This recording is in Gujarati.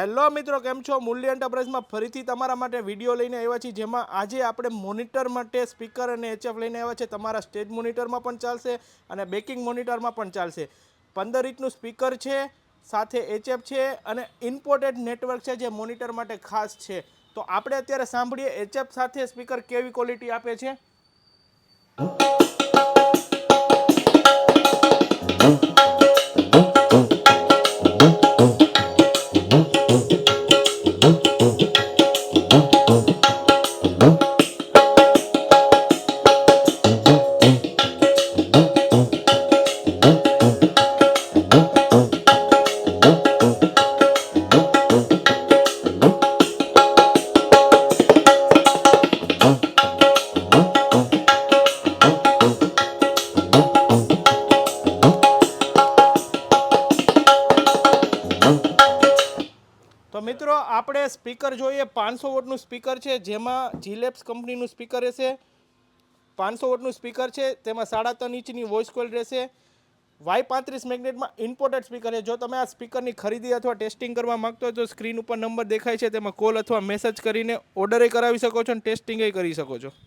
હેલો મિત્રો, કેમ છો? મૂલ્ય એન્ટરપ્રાઇઝમાં ફરીથી તમારા માટે વિડીયો લઈને આવ્યા છીએ, જેમાં આજે આપણે મોનિટર માટે સ્પીકર અને એચએફ લઈને આવ્યા છે. તમારા સ્ટેજ મોનિટરમાં પણ ચાલશે અને બેકિંગ મોનિટરમાં પણ ચાલશે. 15 ઇંચનું સ્પીકર છે, સાથે એચએફ છે અને ઇમ્પોર્ટેડ નેટવર્ક છે જે મોનિટર માટે ખાસ છે. તો આપણે અત્યારે સાંભળીએ એચએફ સાથે સ્પીકર કેવી ક્વોલિટી આપે છે. તો મિત્રો, આપણે સ્પીકર જોઈએ. 500 વોટનું સ્પીકર છે, જેમાં જીલેપ્સ કંપનીનું સ્પીકર રહેશે. 500 વોટનું સ્પીકર છે, તેમાં 3.5 ઇંચની વોઇસ કોઇલ રહેશે. Y35 મેગ્નેટમાં ઇમ્પોર્ટેડ સ્પીકર છે. જો તમે આ સ્પીકરની ખરીદી અથવા ટેસ્ટિંગ કરવા માંગતો હોય તો સ્ક્રીન ઉપર નંબર દેખાય છે, તેમાં કોલ અથવા મેસેજ કરીને ઓર્ડર કરાવી શકો છો અને ટેસ્ટિંગ કરી શકો છો.